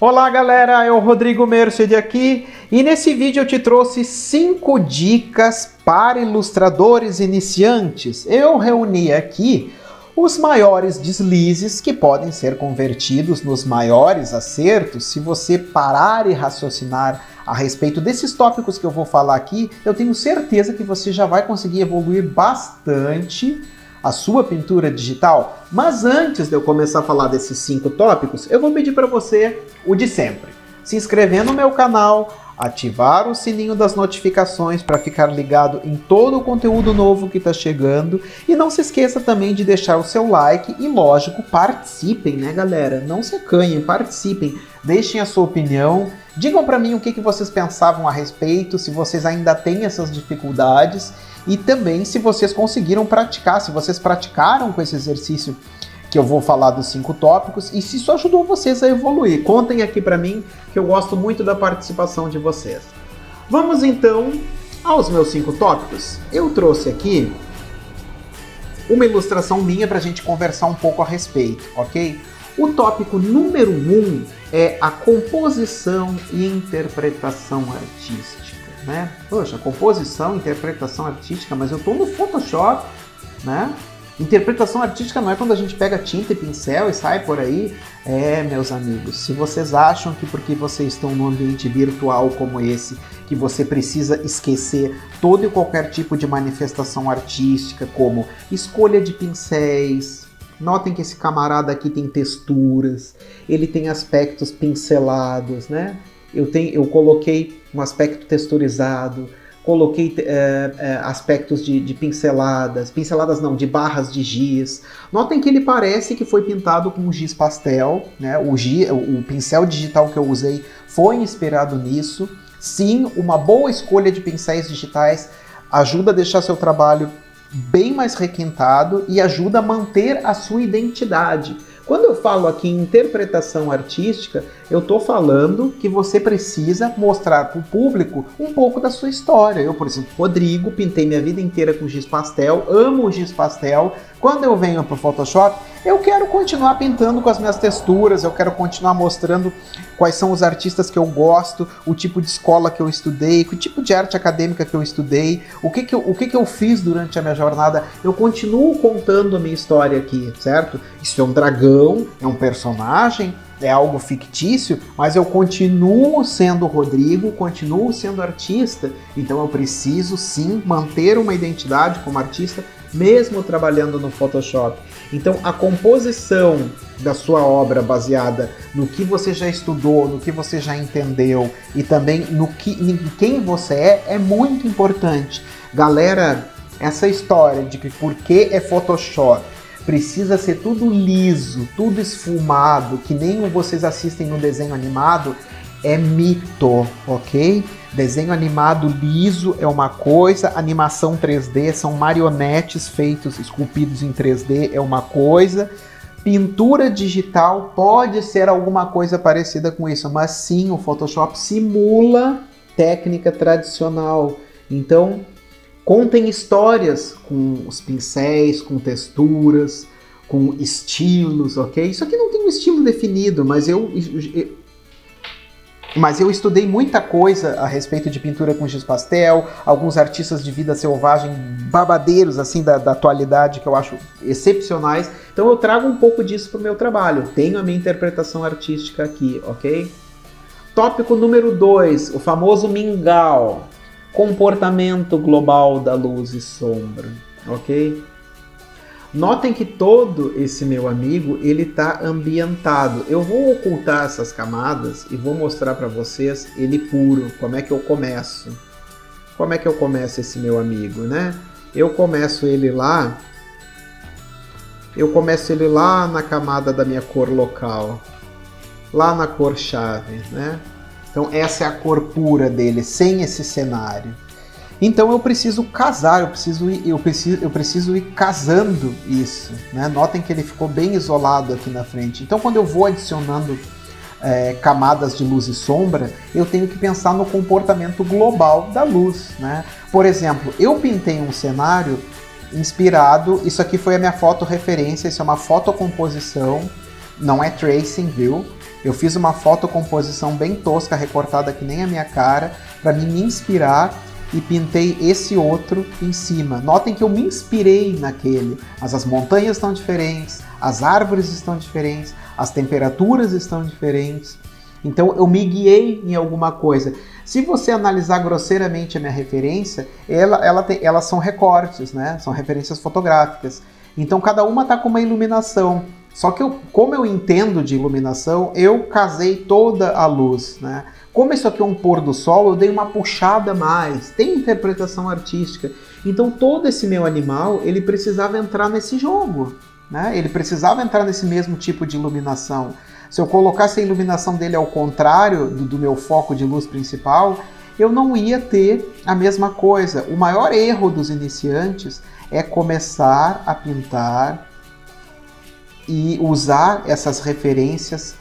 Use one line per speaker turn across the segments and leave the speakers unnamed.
Olá galera, é o Rodrigo Merced aqui e nesse vídeo eu te trouxe 5 dicas para ilustradores iniciantes. Eu reuni aqui os maiores deslizes que podem ser convertidos nos maiores acertos. Se você parar e raciocinar a respeito desses tópicos que eu vou falar aqui, eu tenho certeza que você já vai conseguir evoluir bastante a sua pintura digital. Mas antes de eu começar a falar desses 5 tópicos, eu vou pedir para você o de sempre. Se inscrever no meu canal, ativar o sininho das notificações para ficar ligado em todo o conteúdo novo que está chegando. E não se esqueça também de deixar o seu like e, lógico, participem, né, galera? Não se acanhem, participem, deixem a sua opinião. Digam para mim o que vocês pensavam a respeito, se vocês ainda têm essas dificuldades. E também se vocês conseguiram praticar, se vocês praticaram com esse exercício que eu vou falar dos 5 tópicos e se isso ajudou vocês a evoluir. Contem aqui pra mim que eu gosto muito da participação de vocês. Vamos então aos meus 5 tópicos. Eu trouxe aqui uma ilustração minha pra gente conversar um pouco a respeito, ok? O tópico número 1 é a composição e interpretação artística. Né? Poxa, composição, interpretação artística, mas eu estou no Photoshop, né? Interpretação artística não é quando a gente pega tinta e pincel e sai por aí. Meus amigos, se vocês acham que porque vocês estão num ambiente virtual como esse, que você precisa esquecer todo e qualquer tipo de manifestação artística, como escolha de pincéis. Notem que esse camarada aqui tem texturas, ele tem aspectos pincelados, né? Eu coloquei um aspecto texturizado, coloquei aspectos de pinceladas não, de barras de giz. Notem que ele parece que foi pintado com giz pastel, né? O pincel digital que eu usei foi inspirado nisso. Sim, uma boa escolha de pincéis digitais ajuda a deixar seu trabalho bem mais requintado e ajuda a manter a sua identidade. Quando eu falo aqui em interpretação artística, eu estou falando que você precisa mostrar para o público um pouco da sua história. Eu, por exemplo, Rodrigo, pintei minha vida inteira com giz pastel, amo o giz pastel. Quando eu venho para o Photoshop, eu quero continuar pintando com as minhas texturas, eu quero continuar mostrando quais são os artistas que eu gosto, o tipo de escola que eu estudei, o tipo de arte acadêmica que eu estudei, o que eu fiz durante a minha jornada. Eu continuo contando a minha história aqui, certo? Isso é um dragão, é um personagem, é algo fictício, mas eu continuo sendo Rodrigo, continuo sendo artista, então eu preciso sim manter uma identidade como artista, mesmo trabalhando no Photoshop. Então a composição da sua obra baseada no que você já estudou, no que você já entendeu e também em quem você é muito importante. Galera, essa história de que por que é Photoshop precisa ser tudo liso, tudo esfumado, que nem vocês assistem no desenho animado, é mito, ok? Desenho animado liso é uma coisa, animação 3D são marionetes feitos, esculpidos em 3D é uma coisa, pintura digital pode ser alguma coisa parecida com isso, mas sim, o Photoshop simula técnica tradicional. Então, contem histórias com os pincéis, com texturas, com estilos, ok? Isso aqui não tem um estilo definido, mas eu estudei muita coisa a respeito de pintura com giz pastel, alguns artistas de vida selvagem babadeiros assim da atualidade que eu acho excepcionais. Então eu trago um pouco disso para o meu trabalho. Tenho a minha interpretação artística aqui, ok? Tópico número 2, o famoso mingau. Comportamento global da luz e sombra, ok? Notem que todo esse meu amigo, ele está ambientado. Eu vou ocultar essas camadas e vou mostrar para vocês ele puro, como é que eu começo. Como é que eu começo esse meu amigo, né? Eu começo ele lá na camada da minha cor local, lá na cor chave, né? Então essa é a cor pura dele, sem esse cenário. Então eu preciso casar, eu preciso ir casando isso, né? Notem que ele ficou bem isolado aqui na frente. Então quando eu vou adicionando camadas de luz e sombra, eu tenho que pensar no comportamento global da luz, né? Por exemplo, eu pintei um cenário inspirado, isso aqui foi a minha foto referência, isso é uma fotocomposição, não é tracing, viu? Eu fiz uma fotocomposição bem tosca, recortada que nem a minha cara, para me inspirar e pintei esse outro em cima. Notem que eu me inspirei naquele, mas as montanhas estão diferentes, as árvores estão diferentes, as temperaturas estão diferentes. Então eu me guiei em alguma coisa. Se você analisar grosseiramente a minha referência, elas são recortes, né? São referências fotográficas. Então cada uma está com uma iluminação. Só que como eu entendo de iluminação, eu casei toda a luz, né? Como isso aqui é um pôr do sol, eu dei uma puxada a mais. Tem interpretação artística. Então todo esse meu animal, ele precisava entrar nesse jogo, né? Ele precisava entrar nesse mesmo tipo de iluminação. Se eu colocasse a iluminação dele ao contrário do meu foco de luz principal, eu não ia ter a mesma coisa. O maior erro dos iniciantes é começar a pintar e usar essas referências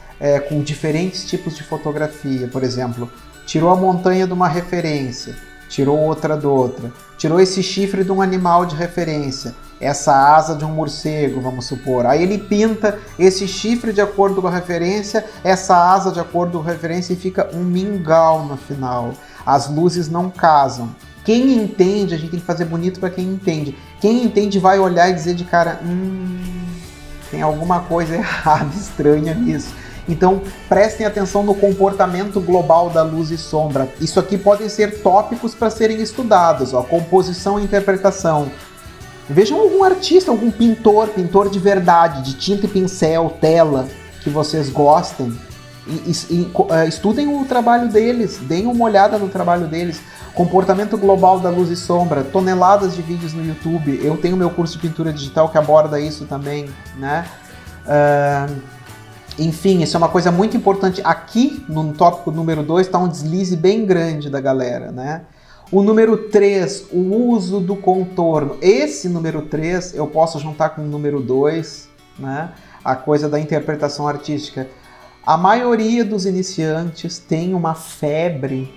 com diferentes tipos de fotografia. Por exemplo, tirou a montanha de uma referência, tirou outra de outra, tirou esse chifre de um animal de referência, essa asa de um morcego, vamos supor. Aí ele pinta esse chifre de acordo com a referência, essa asa de acordo com a referência e fica um mingau no final. As luzes não casam. Quem entende, a gente tem que fazer bonito para quem entende. Quem entende vai olhar e dizer de cara, tem alguma coisa errada, estranha nisso. Então prestem atenção no comportamento global da luz e sombra. Isso aqui podem ser tópicos para serem estudados, ó, composição e interpretação. Vejam algum artista, algum pintor de verdade, de tinta e pincel, tela, que vocês gostem. Estudem o trabalho deles, deem uma olhada no trabalho deles. Comportamento global da luz e sombra, toneladas de vídeos no YouTube. Eu tenho meu curso de pintura digital que aborda isso também, né? Enfim, isso é uma coisa muito importante. Aqui, no tópico número 2, está um deslize bem grande da galera, né? O número 3, o uso do contorno. Esse número 3 eu posso juntar com o número 2, né? A coisa da interpretação artística. A maioria dos iniciantes tem uma febre,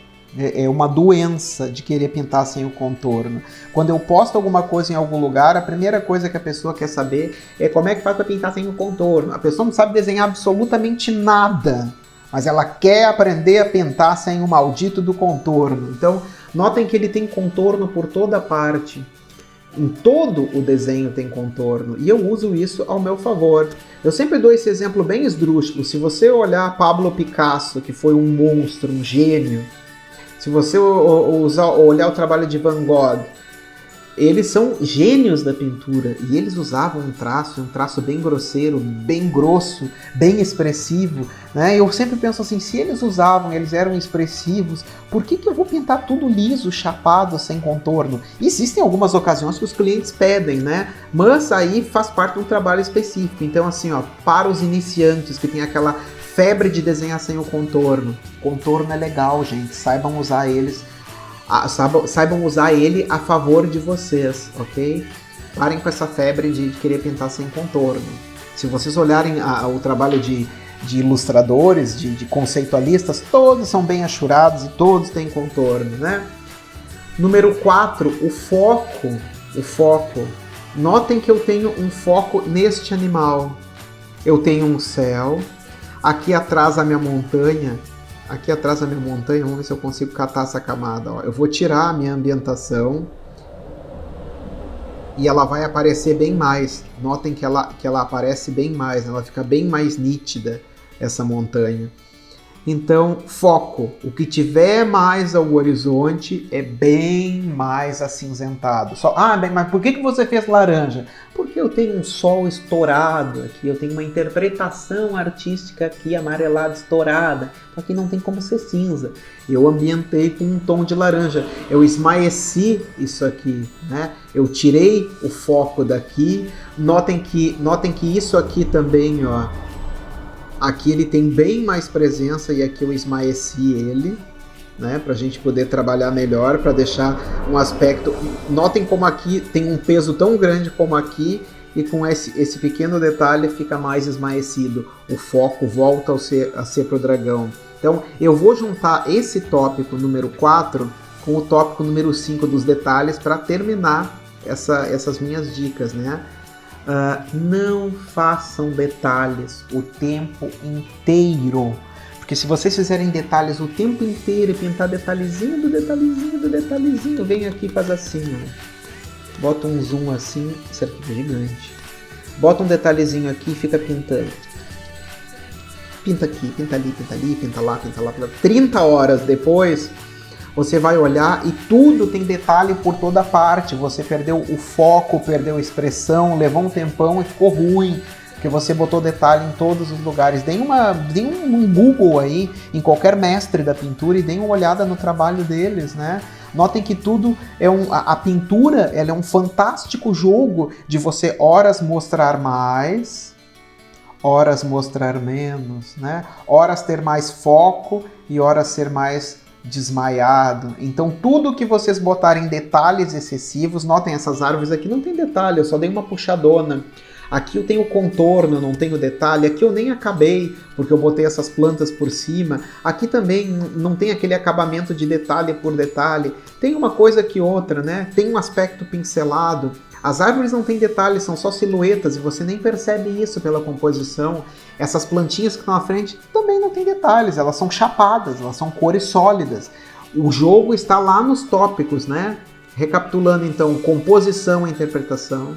uma doença de querer pintar sem o contorno. Quando eu posto alguma coisa em algum lugar, a primeira coisa que a pessoa quer saber é como é que faz para pintar sem o contorno. A pessoa não sabe desenhar absolutamente nada, mas ela quer aprender a pintar sem o maldito do contorno. Então, notem que ele tem contorno por toda parte. Em todo o desenho tem contorno, e eu uso isso ao meu favor. Eu sempre dou esse exemplo bem esdrúxulo. Se você olhar Pablo Picasso, que foi um monstro, um gênio, se você olhar o trabalho de Van Gogh, eles são gênios da pintura, e eles usavam um traço bem grosseiro, bem grosso, bem expressivo, né? Eu sempre penso assim, se eles eram expressivos, por que eu vou pintar tudo liso, chapado, sem contorno? Existem algumas ocasiões que os clientes pedem, né? Mas aí faz parte de um trabalho específico. Então assim, ó, para os iniciantes que tem aquela febre de desenhar sem o contorno, contorno é legal, gente, saibam usar ele a favor de vocês, ok? Parem com essa febre de querer pintar sem contorno. Se vocês olharem o trabalho de ilustradores, de conceitualistas, todos são bem achurados e todos têm contorno, né? Número 4, o foco. Notem que eu tenho um foco neste animal. Eu tenho um céu, aqui atrás a minha montanha, vamos ver se eu consigo catar essa camada. Ó. Eu vou tirar a minha ambientação e ela vai aparecer bem mais. Notem que ela aparece bem mais, ela fica bem mais nítida, essa montanha. Então, foco. O que tiver mais ao horizonte é bem mais acinzentado. Mas por que você fez laranja? Porque eu tenho um sol estourado aqui, eu tenho uma interpretação artística aqui amarelada, estourada. Só que não tem como ser cinza. Eu ambientei com um tom de laranja. Eu esmaeci isso aqui, né? Eu tirei o foco daqui. Notem que isso aqui também, ó. Aqui ele tem bem mais presença e aqui eu esmaeci ele, né, para a gente poder trabalhar melhor, para deixar um aspecto... Notem como aqui tem um peso tão grande como aqui e com esse pequeno detalhe fica mais esmaecido. O foco volta a ser pro dragão. Então eu vou juntar esse tópico número 4 com o tópico número 5 dos detalhes para terminar essas minhas dicas, né? Não façam detalhes o tempo inteiro. Porque se vocês fizerem detalhes o tempo inteiro e pintar detalhezinho do detalhezinho do detalhezinho, vem aqui e faz assim, ó. Bota um zoom assim, esse arquivo é gigante. Bota um detalhezinho aqui e fica pintando. Pinta aqui, pinta ali, pinta lá, 30 horas depois, você vai olhar e tudo tem detalhe por toda parte. Você perdeu o foco, perdeu a expressão, levou um tempão e ficou ruim. Porque você botou detalhe em todos os lugares. Deem um Google aí, em qualquer mestre da pintura, e deem uma olhada no trabalho deles, né? Notem que tudo é a pintura, ela é um fantástico jogo de você horas mostrar mais, horas mostrar menos, né? Horas ter mais foco e horas ser mais desmaiado. Então tudo que vocês botarem detalhes excessivos, notem essas árvores aqui não tem detalhe, eu só dei uma puxadona. Aqui eu tenho contorno, não tenho detalhe. Aqui eu nem acabei, porque eu botei essas plantas por cima. Aqui também não tem aquele acabamento de detalhe por detalhe. Tem uma coisa que outra, né? Tem um aspecto pincelado. As árvores não têm detalhes, são só silhuetas e você nem percebe isso pela composição. Essas plantinhas que estão à frente também não têm detalhes, elas são chapadas, elas são cores sólidas. O jogo está lá nos tópicos, né? Recapitulando então, composição e interpretação,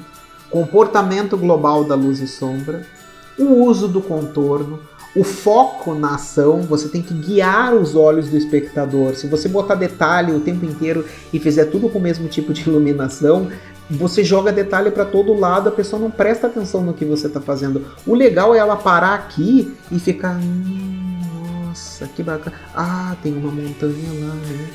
comportamento global da luz e sombra, o uso do contorno, o foco na ação, você tem que guiar os olhos do espectador. Se você botar detalhe o tempo inteiro e fizer tudo com o mesmo tipo de iluminação, você joga detalhe para todo lado, a pessoa não presta atenção no que você está fazendo. O legal é ela parar aqui e ficar... nossa, que bacana. Ah, tem uma montanha lá, né?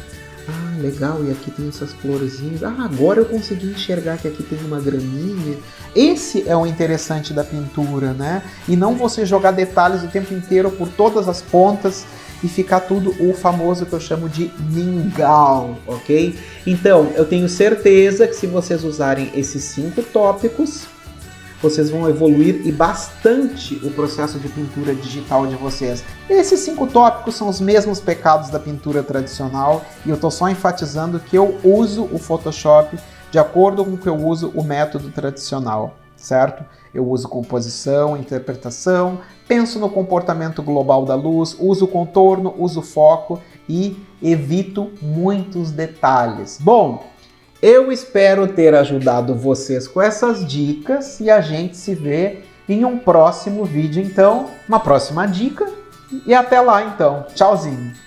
Ah, legal, e aqui tem essas florzinhas. Ah, agora eu consegui enxergar que aqui tem uma graminha. Esse é o interessante da pintura, né? E não você jogar detalhes o tempo inteiro por todas as pontas e ficar tudo o famoso que eu chamo de mingau, ok? Então, eu tenho certeza que se vocês usarem esses 5 tópicos, vocês vão evoluir e bastante o processo de pintura digital de vocês. Esses 5 tópicos são os mesmos pecados da pintura tradicional e eu estou só enfatizando que eu uso o Photoshop de acordo com que eu uso o método tradicional, certo? Eu uso composição, interpretação, penso no comportamento global da luz, uso contorno, uso foco e evito muitos detalhes. Bom, eu espero ter ajudado vocês com essas dicas e a gente se vê em um próximo vídeo, então, uma próxima dica e até lá então. Tchauzinho!